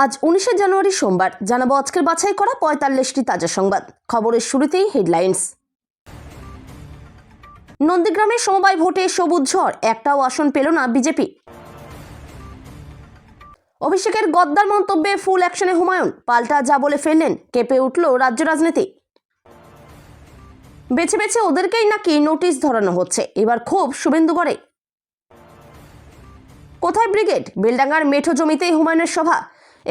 আজ 19শে জানুয়ারি সোমবার জানাবো আজকের বাছাই করা ৪৫টি তাজা সংবাদ। খবরের শুরুতেই হেডলাইন্স। নন্দীগ্রামে সমবায় ভোটে সবুজ ঝড়, একটাও আসন পেল না বিজেপি। অভিষেকের গদ্দার মন্তব্যে ফুল অ্যাকশনে হুমায়ুন, পাল্টা যা বলে ফেললেন, কেঁপে উঠল রাজ্য রাজনীতি। বেছে বেছে ওদেরকেই নাকি নোটিশ ধরানো হচ্ছে, এবার ক্ষোভ শুভেন্দুগড়ে। কোথায় ব্রিগেড? বেলডাঙ্গার মেঠো জমিতেই হুমায়ুনের সভা।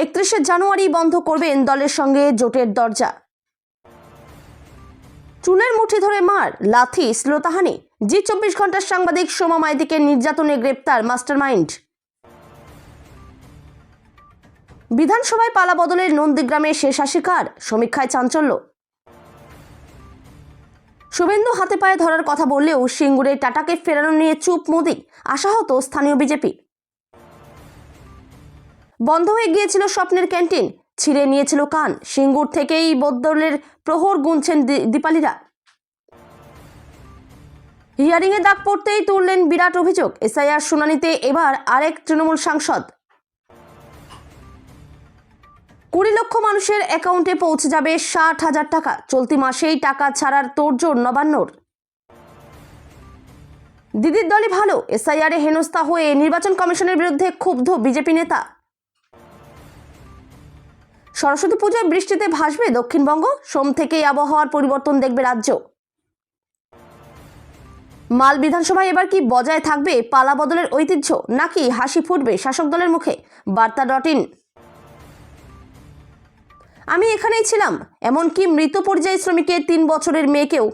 31শে জানুয়ারি বন্ধ করবেন দলের সঙ্গে জোটের দরজা। চুলের মুঠি ধরে মার, লাথি, শ্লীলতাহানি। জি 24 ঘন্টার সাংবাদিক সোমা মাইতিকে নির্যাতনে গ্রেপ্তার মাস্টারমাইন্ড। বিধানসভায় পালা বদলের নন্দীগ্রামে শেষ হাসিকার, সমীক্ষায় চাঞ্চল্য। শুভেন্দু হাতে পায়ে ধরার কথা বললেও সিঙ্গুরে টাটাকে ফেরানো নিয়ে চুপ মোদি, আশাহত স্থানীয় বিজেপি। বন্ধ হয়ে গিয়েছিল স্বপ্নের ক্যান্টিন, ছিঁড়ে নিয়েছিল কান। সিঙ্গুর থেকেই বদলের প্রহর গুনছেন দীপালিরা। হিয়ারিংয়ে দাগ পড়তেই তুললেন বিরাট অভিযোগ। এসআইআর শুনানিতে এবার আরেক তৃণমূল সাংসদ। 20 লক্ষ মানুষের অ্যাকাউন্টে পৌঁছে যাবে 60,000 টাকা। চলতি মাসেই টাকা ছাড়ার তোড়জোড় নবান্নর। দিদির দলই ভালো, এসআইআরে হেনস্থা হয়ে নির্বাচন কমিশনের বিরুদ্ধে ক্ষুব্ধ বিজেপি নেতা। সরস্বতী পূজায় বৃষ্টিতে ভাসবে দক্ষিণবঙ্গ, সোম থেকেই আবহাওয়ার পরিবর্তন দেখবে রাজ্য। মাল বিধানসভায় এবার কি বজায় থাকবে পালা বদলের ঐতিহ্য, নাকি হাসি ফুটবে শাসক দলের মুখে? বার্তা.in। আমি এখানেই ছিলাম, এমনকি মৃত পরিযায়ী শ্রমিকের 3 বছরের মেয়েকেও।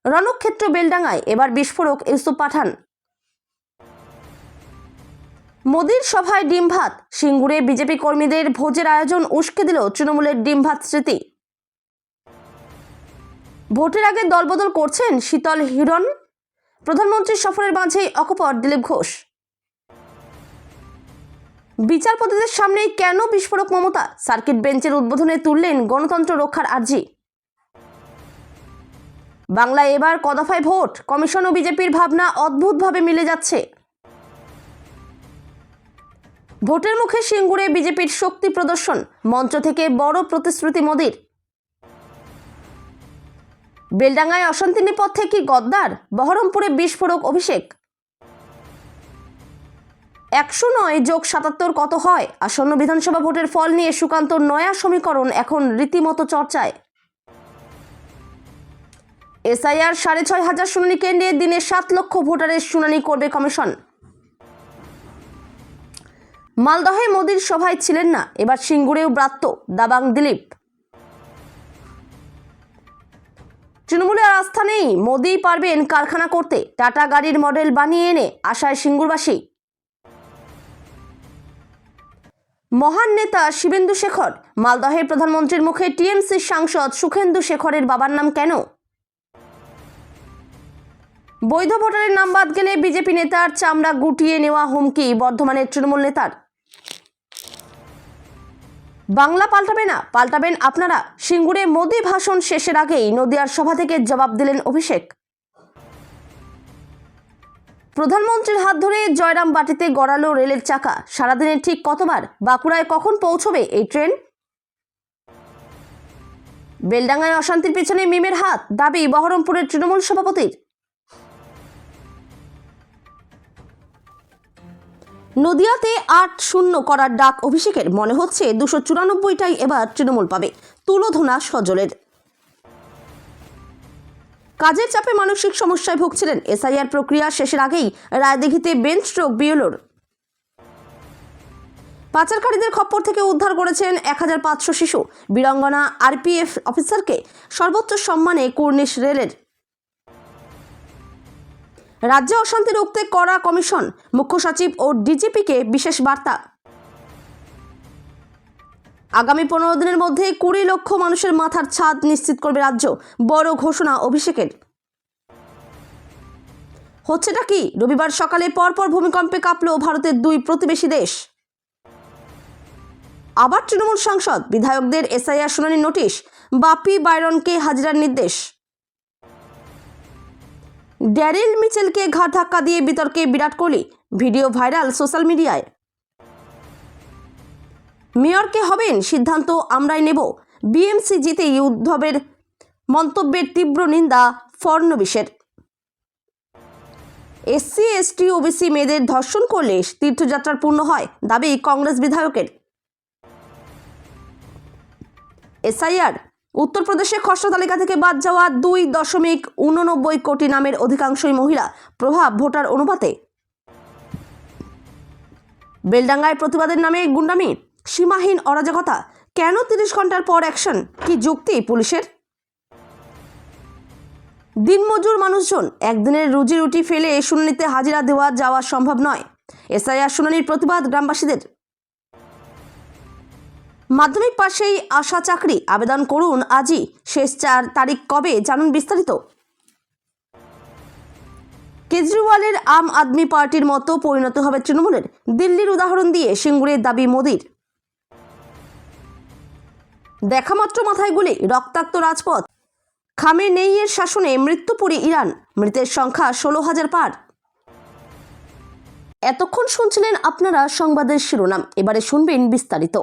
রণক্ষেত্র বেলডাঙ্গায় এবার বিস্ফোরক ইউসুফ পাঠান। মোদির সভায় ডিম ভাত, সিঙ্গুরে বিজেপি কর্মীদের ভোজের আয়োজন উস্কে দিল তৃণমূলের ডিম ভাত স্মৃতি। ভোটের আগে দলবদল করছেন শীতল হিরণ। প্রধানমন্ত্রীর সফরের মাঝেই অকপট দিলীপ ঘোষ। বিচারপতিদের সামনেই কেন বিস্ফোরক মমতা? সার্কিট বেঞ্চের উদ্বোধনে তুললেন গণতন্ত্র রক্ষার আর্জি। বাংলায় এবার কদফায় ভোট, কমিশন ও বিজেপির ভাবনা অদ্ভুতভাবে মিলে যাচ্ছে। ভোটের মুখে সিঙ্গুরে বিজেপির শক্তি প্রদর্শন, মঞ্চ থেকে বড় প্রতিশ্রুতি মোদির। বেলডাঙ্গায় অশান্তি নেপথ্যে কি গদ্দার? বহরমপুরে বিস্ফোরক অভিষেক। 109 যোগ 77 কত হয়? আসন্ন বিধানসভা ভোটের ফল নিয়ে সুকান্ত নয়া সমীকরণ এখন রীতিমতো চর্চায়। এসআইআর 6,500 শুনানি কেন্দ্রে দিনে 7 লক্ষ ভোটারের শুনানি করবে কমিশন। মালদহে মোদির সভায় ছিলেন না, এবার সিঙ্গুরেও ব্রাত্য, দাবাং দিলীপ। তৃণমূলের আস্থা নেই, মোদি পারবেন কারখানা করতে। টাটা গাড়ির মডেল বানিয়ে এনে আশায় সিঙ্গুরবাসী। মহান নেতা শিবেন্দু শেখর, মালদহের প্রধানমন্ত্রীর মুখে টিএমসির সাংসদ সুখেন্দু শেখরের বাবার নাম কেন? বৈধ ভোটারের নাম বাদ গেলে বিজেপি নেতার চামড়া গুটিয়ে নেওয়া হুমকি বর্ধমানের তৃণমূল নেতার। বাংলা পাল্টাবে না, পাল্টাবেন আপনারা। সিঙ্গুরে মোদি ভাষণ শেষের আগেই নদিয়ার সভা থেকে জবাব দিলেন অভিষেক। প্রধানমন্ত্রীর হাত ধরে জয়রাম বাটিতে গড়ালো রেলের চাকা। সারাদিনে ঠিক কতবার? বাঁকুড়ায় কখন পৌঁছবে এই ট্রেন? বেলডাঙ্গায় অশান্তির পেছনে মিমের হাত, দাবি বহরমপুরের তৃণমূল সভাপতির। নদিয়াতে 8-0 করার ডাক অভিষেকের, মনে হচ্ছে 294টাই এবার তৃণমূল পাবে। তুলোধনা সজলের। কাজের চাপে মানসিক সমস্যায় ভুগছিলেন। এসআইআর প্রক্রিয়া শেষের আগেই রায়দিঘিতে বেঞ্চ স্ট্রোক বিএলওর। পাচারকারীদের খপ্পর থেকে উদ্ধার করেছেন 1500 শিশু। বীরাঙ্গনা আরপিএফ অফিসারকে সর্বোচ্চ সম্মানে কুর্নিশ রেলের। রাজ্যে অশান্তি রুখতে কড়া কমিশন, মুখ্য সচিব ও ডিজিপিকে বিশেষ বার্তা। আগামী 15 দিনের মধ্যে 20 লক্ষ মানুষের মাথার ছাদ নিশ্চিত করবে রাজ্য, বড় ঘোষণা অভিষেকের। হচ্ছেটা কি? রবিবার সকালে পরপর ভূমিকম্পে কাঁপল ভারতের 2 প্রতিবেশী দেশ। আবার তৃণমূল সাংসদ, বিধায়কদের এসআইআর শুনানির নোটিশ, বাপি বাইরনকে হাজিরার নির্দেশ। ড্যারিল মিচেলকে ঘাড় ধাক্কা দিয়ে বিতর্কে Virat Kohli, video viral social মিডিয়ায়। মেয়রকে হবেন সিদ্ধান্ত আমরাই নেব, বিএমসি জিতেই উদ্ধবের মন্তব্যের তীব্র নিন্দা ফড়নবীশের। এসসি এসটি ওবিসি মেয়েদের ধর্ষণ করলে তীর্থযাত্রার পূর্ণ হয়, দাবি কংগ্রেস বিধায়কের। এসআইআর উত্তরপ্রদেশে খসড়া তালিকা থেকে বাদ যাওয়া 2.89 কোটি নামের অধিকাংশই মহিলা, প্রভাব ভোটার অনুপাতে। বেলডাঙ্গায় প্রতিবাদের নামে গুন্ডামি, সীমাহীন অরাজকতা, কেন 30 ঘন্টার পর অ্যাকশন, কি যুক্তি পুলিশের? দিনমজুর মানুষজন একদিনের রুজি রুটি ফেলে শুনানিতে হাজিরা দেওয়া যাওয়া সম্ভব নয়, এসআইআর শুনানির প্রতিবাদ গ্রামবাসীদের। মাধ্যমিক পাশেই আশা চাকরি, আবেদন করুন আজই, শেষ 4 তারিখ কবে জানুন বিস্তারিত। কেজরিওয়ালের আম আদমি পার্টির মতো পরিণত হবে তৃণমূলের, দিল্লির উদাহরণ দিয়ে সিঙ্গুরের দাবি মোদির। দেখামাত্র মাথায় গুলি, রক্তাক্ত রাজপথ, খামেনেইয়ের শাসনে মৃত্যুপুরী ইরান, মৃতের সংখ্যা 16,000 পার। এতক্ষণ শুনছিলেন আপনারা সংবাদের শিরোনাম, এবারে শুনবেন বিস্তারিত।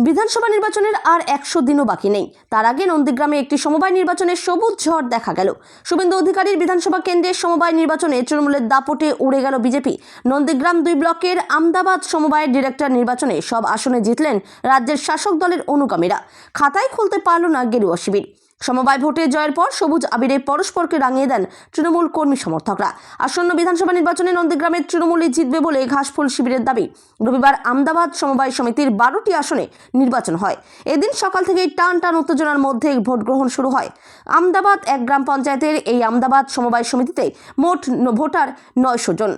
বিধানসভা নির্বাচনের আর 100 দিনও বাকি নেই। তার আগে নন্দীগ্রামে একটি সমবায় নির্বাচনে সবুজ ঝড় দেখা গেল। শুভেন্দু অধিকারীর বিধানসভা কেন্দ্রের সমবায় নির্বাচনে তৃণমূলের দাপটে উড়ে গেল বিজেপি। নন্দীগ্রাম 2 ব্লকের আমদাবাদ সমবায়ের ডিরেক্টর নির্বাচনে সব আসনে জিতলেন রাজ্যের শাসক দলের অনুগামীরা। খাতায় খুলতে পারল না গেরুয়া শিবির। সমবায় ভোটে জয়ের পর সবুজ আবিরে পরস্পরকে রাঙিয়ে দেন তৃণমূল কর্মী সমর্থকরা। আসন্ন বিধানসভা নির্বাচনে নন্দীগ্রামের তৃণমূলই জিতবে বলে ঘাসফুল শিবিরের দাবি। রবিবার আমদাবাদ সমবায় সমিতির 12টি আসনে নির্বাচন হয়। এদিন সকাল থেকেই টান টান উত্তেজনার মধ্যে ভোট গ্রহণ শুরু হয়। আমদাবাদ 1 গ্রাম পঞ্চায়েতের এই আমদাবাদ সমবায় সমিতিতে মোট ভোটার 900 জন।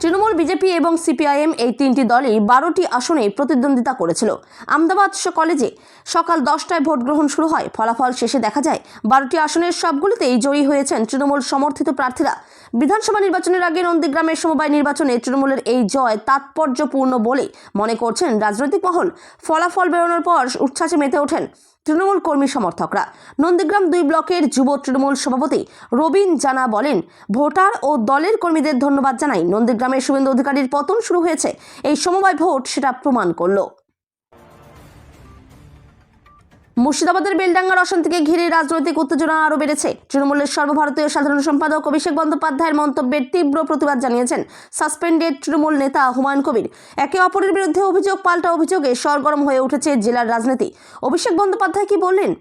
তৃণমূল, বিজেপি এবং সিপিআইএম এই 3টি দলই 12টি আসনে প্রতিদ্বন্দ্বিতা করেছিল। আমদাবাদ কলেজে সকাল 10টায় ভোট গ্রহণ শুরু হয়। ফলাফল শেষে দেখা যায় 12টি আসনের সবগুলিতেই জয়ী হয়েছেন তৃণমূল সমর্থিত প্রার্থীরা। বিধানসভা নির্বাচনের আগে নন্দীগ্রামের সমবায় নির্বাচনে তৃণমূলের এই জয় তাৎপর্যপূর্ণ বলে মনে করছেন রাজনৈতিক মহল। ফলাফল বেরোনোর পর উচ্ছ্বাসে মেতে ওঠেন তৃণমূল কর্মী সমর্থকরা। নন্দীগ্রাম 2 ব্লকের যুব তৃণমূল সভাপতি রবীন জানা বলেন, ভোটার ও দলের কর্মীদের ধন্যবাদ জানাই। নন্দীগ্রামে শুভেন্দু অধিকারীর পতন শুরু হয়েছে, এই সমবায় ভোট সেটা প্রমাণ করল। মুর্শিদাবাদের বেলডাঙ্গার অশান্তিকে ঘিরে রাজনৈতিক উত্তেজনা আরও বেড়েছে। তৃণমূলের সর্বভারতীয় সাধারণ সম্পাদক অভিষেক বন্দ্যোপাধ্যায়ের মন্তব্যের তীব্র প্রতিবাদ জানিয়েছেন সাসপেন্ডেড তৃণমূল নেতা হুমায়ুন কবির। একে অপরের বিরুদ্ধে অভিযোগ পাল্টা অভিযোগে সরগরম হয়ে উঠেছে জেলার রাজনীতি। অভিষেক বন্দ্যোপাধ্যায় কি বললেন?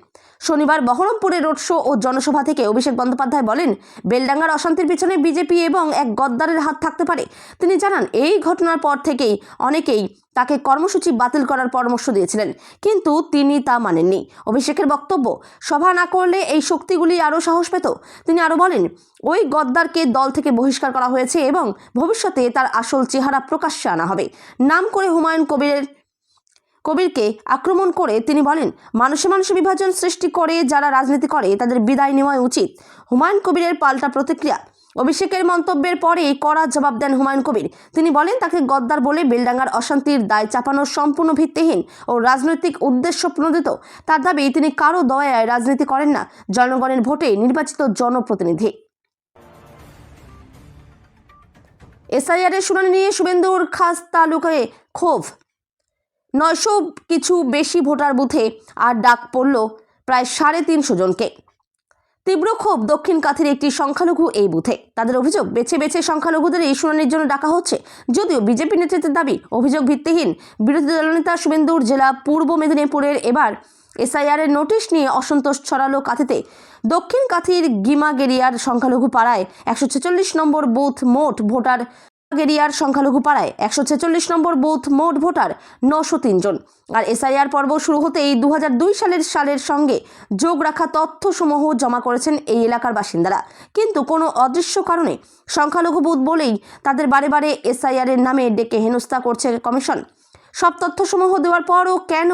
শনিবার বহরমপুরে রোড শো ও জনসভা থেকে অভিষেক বন্দ্যোপাধ্যায় বলেন, বেলডাঙ্গার অশান্তির পিছনে বিজেপি এবং এক গদ্দারের হাত থাকতে পারে। তিনি জানান, এই ঘটনার পর থেকেই অনেকেই তাকে কর্মসূচি বাতিল করার পরামর্শ দিয়েছিলেন, কিন্তু তিনি তা মানেননি। অভিষেকের বক্তব্য, সভা না করলে এই শক্তিগুলি আরও সাহস পেত। তিনি আরও বলেন, ওই গদ্দারকে দল থেকে বহিষ্কার করা হয়েছে এবং ভবিষ্যতে তার আসল চেহারা প্রকাশ্যে আনা হবে। নাম করে হুমায়ুন কবিরকে আক্রমণ করে তিনি বলেন, মানুষে মানুষে বিভাজন সৃষ্টি করে যারা রাজনীতি করে তাদের বিদায় নেওয়া উচিত। হুমায়ুন কবিরের পাল্টা প্রতিক্রিয়া, অভিষেকের মন্তব্যের পরে কড়া জবাব দেন হুমায়ুন কবির। তিনি বলেন, তাকে গদ্দার বলে বেলডাঙ্গার অশান্তির দায় চাপানো সম্পূর্ণ ভিত্তিহীন ও রাজনৈতিক উদ্দেশ্য প্রণোদিত। তার দাবি, তিনি কারো দয়ায় রাজনীতি করেন না, জনগণের ভোটে নির্বাচিত জনপ্রতিনিধি। এসআইআরের শুনানি নিয়ে শুভেন্দুর খাস তালুকায় ক্ষোভ। 900 কিছু বেশি ভোটার বুথে আর ডাক পড়ল প্রায় 350 জনকে। তীব্র ক্ষোভ দক্ষিণ কাথির একটি সংখ্যালঘু এই বুথে। তাদের অভিযোগ, বেছে বেছে সংখ্যালঘুদের এই শুনানির জন্য ডাকা হচ্ছে। যদিও বিজেপি নেতৃত্বের দাবি অভিযোগ ভিত্তিহীন। বিরোধী দলনেতা শুভেন্দুর জেলা পূর্ব মেদিনীপুরের এবার এসআইআরের নোটিশ নিয়ে অসন্তোষ ছড়ালো কাথিতে। দক্ষিণ কাথির গিমাগেরিয়ার সংখ্যালঘু পাড়ায় 146 নম্বর বুথ মোট ভোটার গেরিয়ার সংখ্যালঘু পাড়ায় 146 নম্বর বুথ মোট ভোটার 903 জন। আর এসআইআর পর্ব শুরু হতেই 2002 সালের সঙ্গে যোগ রাখা তথ্যসমূহ জমা করেছেন এই এলাকার বাসিন্দারা। কিন্তু কোনো অদৃশ্য কারণে সংখ্যালঘু বুথ বলেই তাদের বারে বারে এসআইআরের নামে ডেকে হেনস্থা করছে কমিশন। সব তথ্যসমূহ দেওয়ার পরও কেন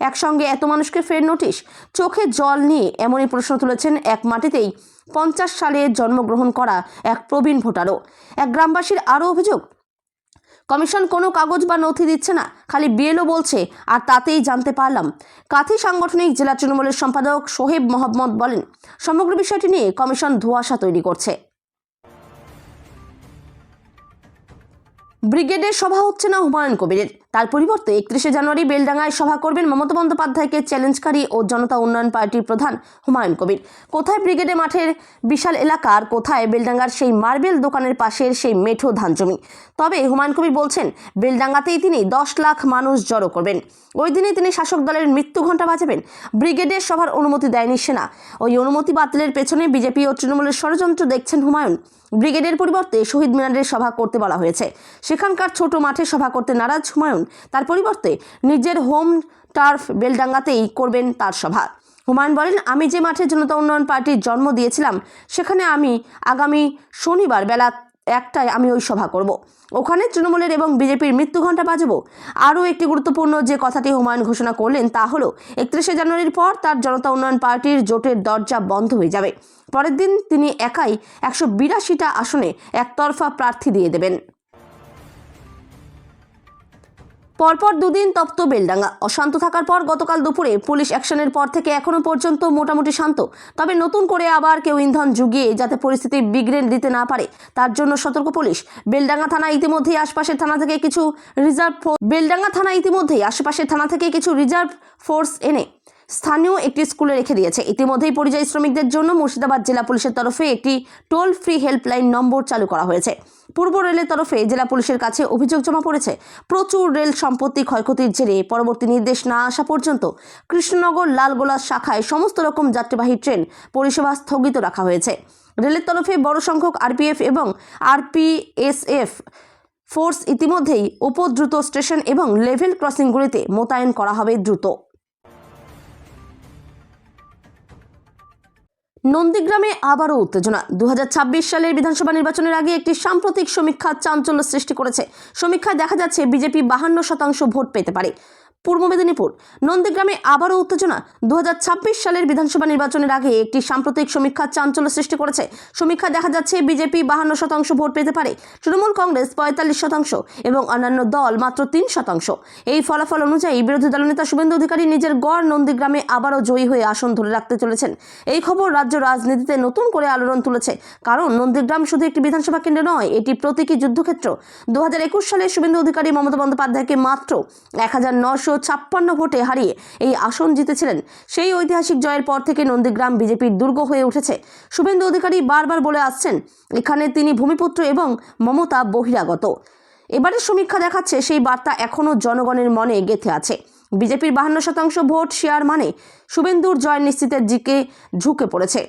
একসঙ্গে এত মানুষকে ফের নোটিশ? চোখে জল নিয়ে এমনই প্রশ্ন তুলেছেন এক মাটিতেই 50 সালে জন্মগ্রহণ করা এক প্রবীণ ভোটারও। এক গ্রামবাসীর আরও অভিযোগ, কমিশন কোনো কাগজ বা নথি দিচ্ছে না, খালি বিএলও বলছে আর তাতেই জানতে পারলাম। কাথি সাংগঠনিক জেলা তৃণমূলের সম্পাদক সোহেব মোহাম্মদ বলেন, সমগ্র বিষয়টি নিয়ে কমিশন ধোঁয়াশা তৈরি করছে। ব্রিগেডের সভা হচ্ছে না হুমায়ুন কবিরের। তার পরিবর্তে 31শে জানুয়ারি বেলডাঙ্গায় সভা করবেন মমতা বন্দ্যোপাধ্যায়কে চ্যালেঞ্জকারী ও জনতা উন্নয়ন পার্টির প্রধান হুমায়ুন কবির। কোথায় ব্রিগেডে মাঠের বিশাল এলাকার, কোথায় বেলডাঙ্গার সেই মার্বেল দোকানের পাশের সেই মেঠো ধান জমি। তবে হুমায়ুন কবির বলছেন, বেলডাঙ্গাতেই তিনি 10 লাখ মানুষ জড়ো করবেন। ওই দিনে তিনি শাসক দলের মৃত্যু ঘণ্টা বাজাবেন। ব্রিগেডের সভার অনুমতি দেয়নি সেনা। ওই অনুমতি বাতিলের পেছনে বিজেপি ও তৃণমূলের ষড়যন্ত্র দেখছেন হুমায়ুন। ব্রিগেডের পরিবর্তে শহীদ মিনারের সভা করতে বলা হয়েছে। সেখানকার ছোট মাঠে সভা করতে নারাজ হুমায়ুন। তার পরিবর্তে নিজের হোম টার্ফ বেলডাঙ্গাতেই করবেন তার সভা। হুমায়ুন বলেন, আমি যে মাঠে জনতা উন্নয়ন পার্টির জন্ম দিয়েছিলাম, সেখানে আমি আগামী শনিবার বেলা 1টায় আমি ওই সভা করব। ওখানে তৃণমূলের এবং বিজেপির মৃত্যু ঘণ্টা বাজাবো। আরও একটি গুরুত্বপূর্ণ যে কথাটি হুমায়ুন ঘোষণা করলেন তা হলো 31শে জানুয়ারির পর তার জনতা উন্নয়ন পার্টির জোটের দরজা বন্ধ হয়ে যাবে। পরের দিন তিনি একাই 182টা আসনে একতরফা প্রার্থী দিয়ে দেবেন। পরপর দুদিন তপ্ত বেলডাঙ্গা। অশান্ত থাকার পর গতকাল দুপুরে পুলিশ অ্যাকশনের পর থেকে এখনো পর্যন্ত মোটামুটি শান্ত। তবে নতুন করে আবার কেউ ইন্ধন জুগিয়ে যাতে পরিস্থিতি বিগড়ে দিতে না পারে, তার জন্য সতর্ক পুলিশ। বেলডাঙ্গা থানা ইতিমধ্যেই আশপাশের থানা থেকে কিছু রিজার্ভ ফোর্স এনে স্থানীয় একটি স্কুলে রেখে দিয়েছে। ইতিমধ্যেই পরিযায়ী শ্রমিকদের জন্য মুর্শিদাবাদ জেলা পুলিশের তরফে একটি টোল ফ্রি হেল্পলাইন নম্বর চালু করা হয়েছে। পূর্ব রেলের তরফে জেলা পুলিশের কাছে অভিযোগ জমা পড়েছে। প্রচুর রেল সম্পত্তি ক্ষয়ক্ষতির জেরে পরবর্তী নির্দেশ না আসা পর্যন্ত কৃষ্ণনগর লালগোলা শাখায় সমস্ত রকম যাত্রীবাহী ট্রেন পরিষেবা স্থগিত রাখা হয়েছে। রেলের তরফে বড় সংখ্যক আরপিএফ এবং আরপিএসএফ ফোর্স ইতিমধ্যেই উপদ্রুত স্টেশন এবং লেভেল ক্রসিংগুলিতে মোতায়েন করা হবে দ্রুত। নন্দীগ্রামে আবারও উত্তেজনা। 2026 সালের বিধানসভা নির্বাচনের আগে একটি সাম্প্রতিক সমীক্ষা চাঞ্চল্য সৃষ্টি করেছে। সমীক্ষায় দেখা যাচ্ছে বিজেপি 52% ভোট পেতে পারে। পূর্ব মেদিনীপুর নন্দীগ্রামে আবারও উত্তেজনা। 2026 সালের বিধানসভা নির্বাচনের আগে একটি সাম্প্রতিক সমীক্ষা চাঞ্চল্য সৃষ্টি করেছে। সমীক্ষায় দেখা যাচ্ছে বিজেপি 52% ভোট পেতে পারে, তৃণমূল কংগ্রেস 45% এবং অন্যান্য দল মাত্র 3%। এই ফলাফল অনুযায়ী বিরোধী দলনেতা শুভেন্দু অধিকারী নিজের গড় নন্দীগ্রামে আবারও জয়ী হয়ে আসন ধরে রাখতে চলেছেন। এই খবর রাজ্য রাজনীতিতে নতুন করে আলোড়ন তুলেছে, কারণ নন্দীগ্রাম শুধু একটি বিধানসভা কেন্দ্র নয়, এটি প্রতীকী যুদ্ধক্ষেত্র। 2021 সালে শুভেন্দু অধিকারী মমতা বন্দ্যোপাধ্যায়কে মাত্র 1956 ভোটে হারিয়ে এই আসন জিতেছিলেন। সেই ঐতিহাসিক জয়ের পর থেকে নন্দীগ্রাম বিজেপির দুর্গ হয়ে উঠেছে। শুভেন্দু অধিকারী বারবার বলে আসছেন, এখানে তিনি ভূমিপুত্র এবং মমতা বহিরাগত। এবারের সমীক্ষা দেখাচ্ছে সেই বার্তা এখনও জনগণের মনে গেঁথে আছে। বিজেপির 52% ভোট শেয়ার মানে শুভেন্দুর জয় নিশ্চিতের দিকে ঝুঁকে পড়েছে।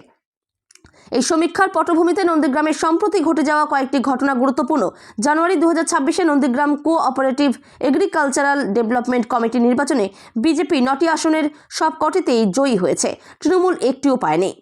এই সমীক্ষার পটভূমিতে নন্দীগ্রামের সম্প্রতি ঘটে যাওয়া কয়েকটি ঘটনা গুরুত্বপূর্ণ। জানুয়ারি 2026-এ Nandigram cooperative agricultural development committee নির্বাচনে বিজেপি 9টি আসনের সবকটিতেই জয়ী হয়েছে, তৃণমূল একটিও পায়নি।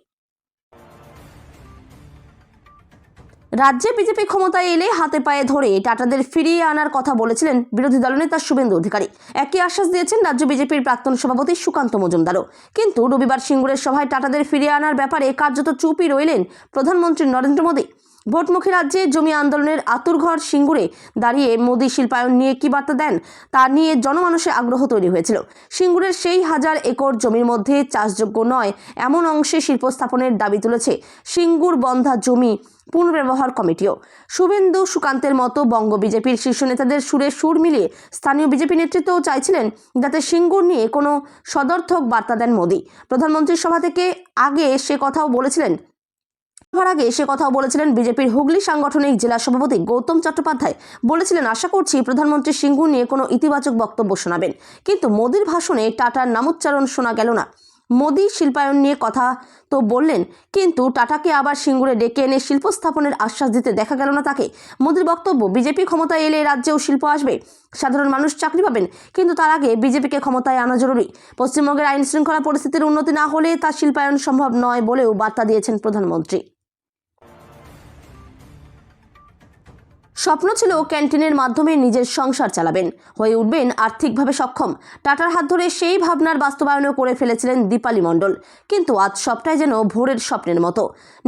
রাজ্যে বিজেপি ক্ষমতায় এলে হাতে পায়ে ধরে টাটাদের ফিরিয়ে আনার কথা বলেছিলেন বিরোধী দলনেতা শুভেন্দু অধিকারী। একই আশ্বাস দিয়েছেন রাজ্য বিজেপির প্রাক্তন সভাপতি সুকান্ত মজুমদারও। কিন্তু রবিবার সিঙ্গুরের সভায় টাটাদের ফিরিয়ে আনার ব্যাপারে কার্যত চুপই রইলেন প্রধানমন্ত্রী নরেন্দ্র মোদী। ভোটমুখী রাজ্যে জমি আন্দোলনের আতুরঘর সিঙ্গুরে দাঁড়িয়ে মোদী শিল্পায়ন নিয়ে কী বার্তা দেন তা নিয়ে জনমানসে আগ্রহ তৈরি হয়েছিল। সিঙ্গুরের সেই 1000 একর জমির মধ্যে চাষযোগ্য নয় এমন অংশে শিল্প স্থাপনের দাবি তুলেছে সিঙ্গুর বন্ধা জমি পুনর্ব্যবহার কমিটিও। শুভেন্দু সুকান্তের মতো বঙ্গ বিজেপির শীর্ষ নেতাদের সুরে সুর মিলিয়ে স্থানীয় বিজেপি নেতৃত্বও চাইছিলেন যাতে সিঙ্গুর নিয়ে কোনো সদর্থক বার্তা দেন মোদী। প্রধানমন্ত্রীর সভা থেকে আগে সে কথাও বলেছিলেন বিজেপির হুগলি সাংগঠনিক জেলা সভাপতি গৌতম চট্টোপাধ্যায়। বলেছিলেন, আশা করছি প্রধানমন্ত্রী সিঙ্গুর নিয়ে কোনো ইতিবাচক বক্তব্য শোনাবেন। কিন্তু মোদীর ভাষণে টাটার নামোচ্চারণ শোনা গেল না। মোদী শিল্পায়ন নিয়ে কথা তো বললেন, কিন্তু টাটাকে আবার সিঙ্গুরে ডেকে এনে শিল্প স্থাপনের আশ্বাস দিতে দেখা গেল না তাকে। মোদীর বক্তব্য, বিজেপি ক্ষমতায় এলে রাজ্যেও শিল্প আসবে, সাধারণ মানুষ চাকরি পাবেন, কিন্তু তার আগে বিজেপিকে ক্ষমতায় আনা জরুরি। পশ্চিমবঙ্গের আইন শৃঙ্খলা পরিস্থিতির উন্নতি না হলে তা শিল্পায়ন সম্ভব নয় বলেও বার্তা দিয়েছেন প্রধানমন্ত্রী। স্বপ্ন ছিল ক্যান্টিনের মাধ্যমে নিজের সংসার চালাবেন, হয়ে উঠবেন আর্থিকভাবে সক্ষম। টাটার হাত ধরে সেই ভাবনার বাস্তবায়নও করে ফেলেছিলেন দীপালি মণ্ডল। কিন্তু আজ সবটাই যেন ভোরের স্বপ্নের মতো।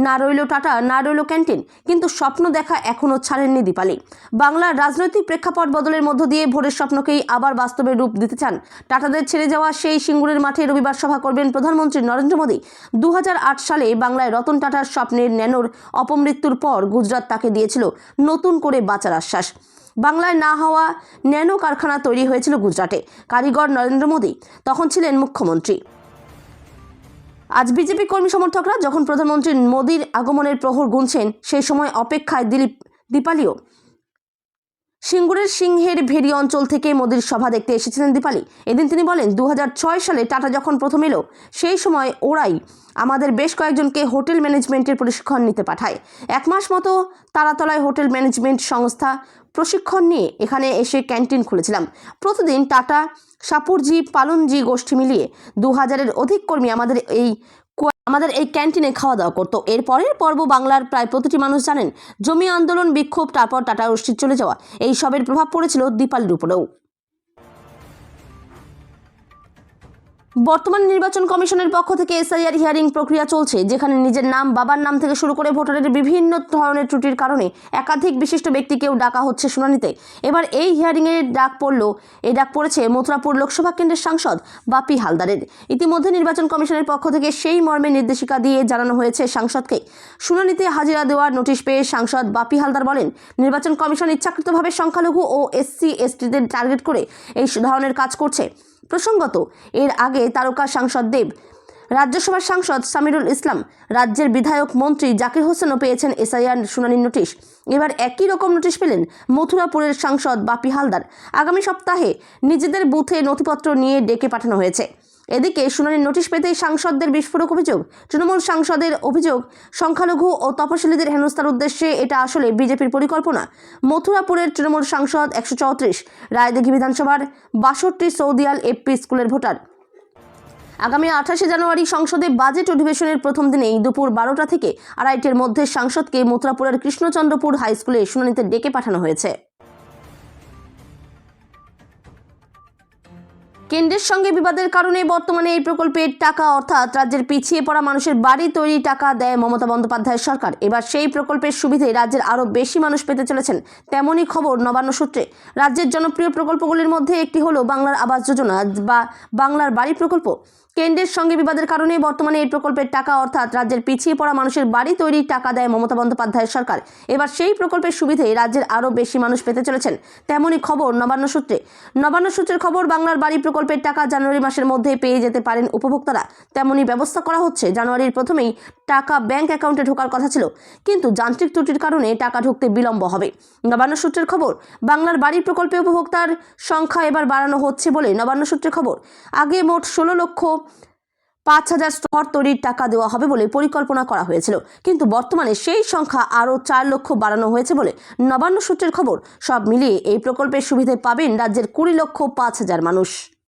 না রইল টাটা, না রইল ক্যান্টিন, কিন্তু স্বপ্ন দেখা এখনও ছাড়েননি দীপালি। বাংলার রাজনৈতিক প্রেক্ষাপট বদলের মধ্য দিয়ে ভোরের স্বপ্নকেই আবার বাস্তবে রূপ দিতে চান। টাটাদের ছেড়ে যাওয়া সেই সিঙ্গুরের মাঠে রবিবার সভা করবেন প্রধানমন্ত্রী নরেন্দ্র মোদী। 2008 সালে বাংলায় রতন টাটার স্বপ্নের ন্যানোর অপমৃত্যুর পর গুজরাট তাকে দিয়েছিল নতুন করে বাঁচার আশ্বাস। বাংলায় না হওয়া ন্যানো কারখানা তৈরি হয়েছিল গুজরাটে। কারিগর নরেন্দ্র মোদী তখন ছিলেন মুখ্যমন্ত্রী। আজ বিজেপি কর্মী সমর্থকরা যখন প্রধানমন্ত্রী মোদীর আগমনের প্রহর গুনছেন, সেই সময় অপেক্ষায় দীপালিও। সিঙ্গুরের সিংহের ভেড়ি অঞ্চল থেকে মোদীর সভা দেখতে এসেছিলেন দীপালি। এদিন তিনি বলেন, 2006 সালে টাটা যখন প্রথম এলো, সেই সময় ওরাই আমাদের বেশ কয়েকজনকে হোটেল ম্যানেজমেন্টের প্রশিক্ষণ নিতে পাঠায়। 1 মাস মতো তারাতলায় হোটেল ম্যানেজমেন্ট সংস্থা প্রশিক্ষণ নিয়ে এখানে এসে ক্যান্টিন খুলেছিলাম। প্রতিদিন টাটা, সাপুরজি, পালনজি গোষ্ঠী মিলিয়ে 2000-এর অধিক কর্মী আমাদের এই ক্যান্টিনে খাওয়া দাওয়া করতো। এর পরের পর্ব বাংলার প্রায় প্রতিটি মানুষ জানেন। জমি আন্দোলন, বিক্ষোভ, তারপর টাটা গোষ্ঠীর চলে যাওয়া, এই সবের প্রভাব পড়েছিল দীপালির উপরেও। বর্তমান নির্বাচন কমিশনের পক্ষ থেকে এসআইআর হিয়ারিং প্রক্রিয়া চলছে, যেখানে নিজের নাম, বাবার নাম থেকে শুরু করে ভোটারের বিভিন্ন ধরনের ত্রুটির কারণে একাধিক বিশিষ্ট ব্যক্তিকেও ডাকা হচ্ছে শুনানিতে। এবার এই হিয়ারিংয়ের ডাক পড়েছে মথুরাপুর লোকসভা কেন্দ্রের সাংসদ বাপি হালদারের। ইতিমধ্যে নির্বাচন কমিশনের পক্ষ থেকে সেই মর্মে নির্দেশিকা দিয়ে জানানো হয়েছে সাংসদকে। শুনানিতে হাজিরা দেওয়ার নোটিশ পেয়ে সাংসদ বাপি হালদার বলেন, নির্বাচন কমিশন ইচ্ছাকৃতভাবে সংখ্যালঘু ও SC/STদের টার্গেট করে এই ধরনের কাজ করছে। প্রসঙ্গত, এর আগে তারকা সাংসদ দেব, রাজ্যসভার সাংসদ সামিরুল ইসলাম, রাজ্যের বিধায়ক মন্ত্রী জাকির হোসেনও পেয়েছেন এসআইআর শুনানির নোটিশ। এবার একই রকম নোটিশ পেলেন মথুরাপুরের সাংসদ বাপি হালদার। আগামী সপ্তাহে নিজেদের বুথে নথিপত্র নিয়ে ডেকে পাঠানো হয়েছে। এদিকে শুনানির নোটিশ পেতেই সাংসদদের বিস্ফোরক অভিযোগ। তৃণমূল সাংসদের অভিযোগ, সংখ্যালঘু ও তপশিলীদের হেনস্থার উদ্দেশ্যে এটা আসলে বিজেপির পরিকল্পনা। মথুরাপুরের তৃণমূল সাংসদ 134, রায়দিঘি বিধানসভার 62 সৌদিয়াল এপি স্কুলের ভোটার। আগামী 28শে জানুয়ারি সংসদে বাজেট অধিবেশনের প্রথম দিনেই দুপুর 12টা থেকে 2:30-এর মধ্যে সাংসদকে মথুরাপুরের কৃষ্ণচন্দ্রপুর হাই স্কুলে শুনানিতে ডেকে পাঠানো হয়েছে। কেন্দ্রের সঙ্গে বিবাদের কারণে বর্তমানে এই প্রকল্পের টাকা, অর্থাৎ রাজ্যের পিছিয়ে পড়া মানুষের বাড়ি তৈরি টাকা দেয় মমতা বন্দ্যোপাধ্যায়ের সরকার। এবার সেই প্রকল্পের সুবিধে রাজ্যের আরও বেশি মানুষ পেতে চলেছেন। তেমনই খবর নবান্ন সূত্রে। রাজ্যের জনপ্রিয় প্রকল্পগুলির মধ্যে একটি হলো বাংলার আবাস যোজনা বা বাংলার বাড়ি প্রকল্প। কেন্দ্রের সঙ্গে বিবাদের কারণে বর্তমানে এই প্রকল্পের টাকা, অর্থাৎ রাজ্যের পিছিয়ে পড়া মানুষের বাড়ি তৈরি টাকা দেয় মমতা বন্দ্যোপাধ্যায়ের সরকার। এবার সেই প্রকল্পের সুবিধে রাজ্যের আরও বেশি মানুষ পেতে চলেছেন। তেমনই খবর নবান্ন সূত্রে। নবান্ন সূত্রের খবর, বাংলার বাড়ি প্রকল্পের টাকা জানুয়ারি মাসের মধ্যে পেয়ে যেতে পারেন উপভোক্তারা। তেমনই ব্যবস্থা করা হচ্ছে। জানুয়ারির প্রথমেই টাকা ব্যাংক অ্যাকাউন্টে ঢোকার কথা ছিল, কিন্তু যান্ত্রিক ত্রুটির কারণে টাকা ঢুকতে বিলম্ব হবে। নবান্ন সূত্রের খবর, বাংলার বাড়ি প্রকল্পে উপভোক্তার সংখ্যা এবার বাড়ানো হচ্ছে বলে নবান্ন সূত্রের খবর। আগে মোট 16,05,000 ঘর তৈরির টাকা দেওয়া হবে বলে পরিকল্পনা করা হয়েছিল, কিন্তু বর্তমানে সেই সংখ্যা আরও 4 লক্ষ বাড়ানো হয়েছে বলে নবান্ন সূত্রের খবর। সব মিলিয়ে এই প্রকল্পের সুবিধে পাবেন রাজ্যের 20,05,000 মানুষ।